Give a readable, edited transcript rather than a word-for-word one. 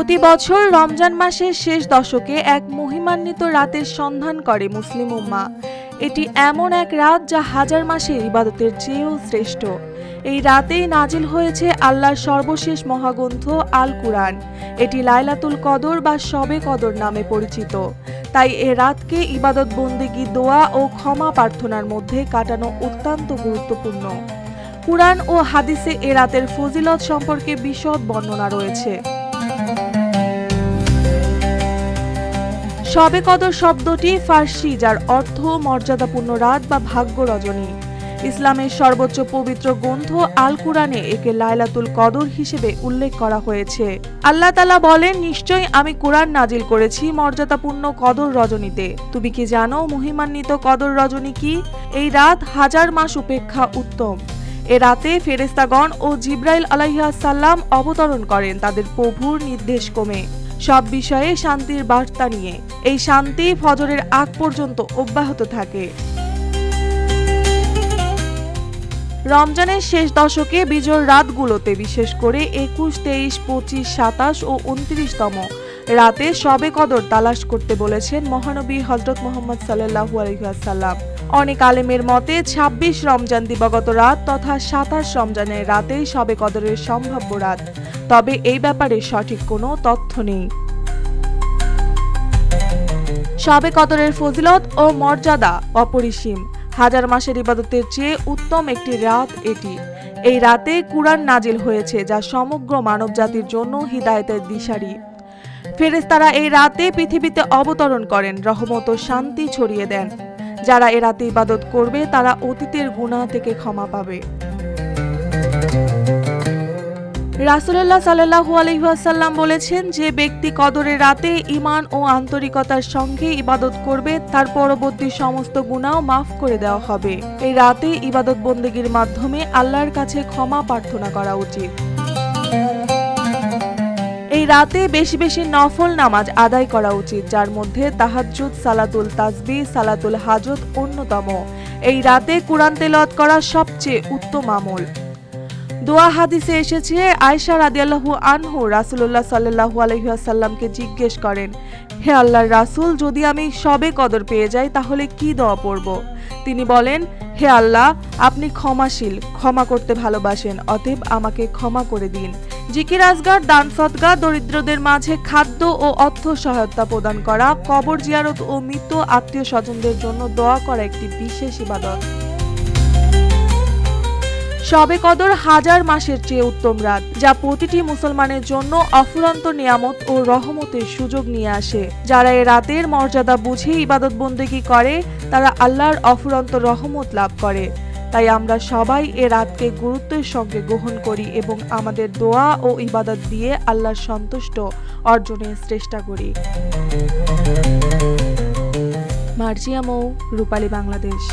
প্রতি বছর রমজান মাসের শেষ দশকে এক মহিমান্বিত রাতের সন্ধান করে মুসলিম উম্মাহ। এটি এমন এক রাত যা হাজার মাসের ইবাদতের চেয়েও শ্রেষ্ঠ। এই রাতেই নাজিল হয়েছে আল্লাহর সর্বশেষ মহাগ্রন্থ আল কুরআন। এটি লাইলাতুল কদর বা শবে কদর নামে পরিচিত। তাই এ রাতকে ইবাদত বন্দেগী, দোয়া ও ক্ষমা প্রার্থনার মধ্যে কাটানো অত্যন্ত গুরুত্বপূর্ণ। কুরআন ও হাদিসে এ রাতের ফজিলত সম্পর্কে বিশদ বর্ণনা রয়েছে। শবে কদর শব্দটি ফার্সি, যার অর্থ মর্যাদাপূর্ণ রাত বা ভাগ্য রজনী। ইসলামের সর্বোচ্চ পবিত্র গ্রন্থ আল কুরআনে একে লাইলাতুল কদর হিসেবে উল্লেখ করা হয়েছে। আল্লাহ তাআলা বলেন, নিশ্চয়ই আমি কুরআন নাজিল করেছি মর্যাদাপূর্ণ কদর রজনীতে। তুমি কি জানো মহিমান্বিত কদর রজনী কি? এই রাত হাজার মাস অপেক্ষা উত্তম। এ রাতে ফেরেশতাগণ ও জিবরাইল আলাইহিস সালাম অবতরণ করেন তাদের প্রভুর নির্দেশ ক্রমে, সব বিষয়ে শান্তির বার্তা নিয়ে। এই শান্তি ফজরের আগ পর্যন্ত অব্যাহত থাকে। রমজানের শেষ দশকে বিজোড় রাতগুলোতে, বিশেষ করে 21, 23, 25, 27 ও 29তম রাতে শবে কদর তালাশ করতে বলেছেন মহানবী হযরত মুহাম্মদ সাল্লাল্লাহু আলাইহি ওয়াসাল্লাম। অনেক আলেমের মতে 26 রমজান দিবাগত রাত তথা 27 রমজানের রাতেই শবে কদরের সম্ভাব্য রাত, তবে এই ব্যাপারে সঠিক কোনো তথ্য নেই। শবে কদরের ফজিলত ও মর্যাদা অপরিসীম। হাজার মাসের ইবাদতের চেয়ে উত্তম একটি রাত এটি। এই রাতে কুরআন নাজিল হয়েছে, যা সমগ্র মানব জাতির জন্য হিদায়াতের দিশারি। ফেরেশতারা এই রাতে পৃথিবীতে অবতরণ করেন, রহমত ও শান্তি ছড়িয়ে দেন। যারা এ রাতে ইবাদত করবে তারা অতীতের গুনাহ থেকে ক্ষমা পাবে। রাসূলুল্লাহ সাল্লাল্লাহু আলাইহি ওয়াসাল্লাম বলেছেন, যে ব্যক্তি কদরের রাতে ঈমান ও আন্তরিকতার সঙ্গে ইবাদত করবে তার পরবর্তী সমস্ত গুনাহ মাফ করে দেওয়া হবে। এই রাতে ইবাদত বন্দেগীর মাধ্যমে আল্লাহর কাছে ক্ষমা প্রার্থনা করা উচিত। এই রাতে বেশি বেশি নফল নামাজ আদায় করা উচিত, যার মধ্যে তাহাজ্জুদ, সালাতুল তাসবিহ, সালাতুল হাজত অন্যতম। এই রাতে কুরআন তেলাওয়াত করা সবচেয়ে উত্তম আমল। দোয়া হাদিসে এসেছে, আয়েশা রাদিয়াল্লাহু আনহু রাসূলুল্লাহ সাল্লাল্লাহু আলাইহি ওয়াসাল্লামকে জিজ্ঞেস করেন, হে আল্লাহর রাসূল, যদি আমি শবে কদর পেয়ে যাই তাহলে কি দোয়া পড়ব? তিনি বলেন, হে আল্লাহ, আপনি ক্ষমাশীল, ক্ষমা করতে ভালোবাসেন, অতএব আমাকে ক্ষমা করে দিন। জিকির আজগার, দান সদকা, দরিদ্রদের মাঝে খাদ্য ও অর্থ সহায়তা প্রদান করা, কবর জিয়ারত ও মৃত আত্মীয় স্বজনদের জন্য দোয়া করা একটি বিশেষ ইবাদত। শবে কদর হাজার মাসের চেয়ে উত্তম রাত, যা প্রতিটি মুসলমানের জন্য অফুরন্ত নিয়ামত ও রহমতের সুযোগ নিয়ে আসে। যারা এ রাতের মর্যাদা বুঝে ইবাদত বন্দেগী করে তারা আল্লাহর অফুরন্ত রহমত লাভ করে। তাই আমরা সবাই এ রাতকে গুরুত্বের সঙ্গে গ্রহণ করি এবং আমাদের দোয়া ও ইবাদত দিয়ে আল্লাহর সন্তুষ্ট অর্জনের চেষ্টা করি। মার্জিয়া মৌ, রূপালী বাংলাদেশ।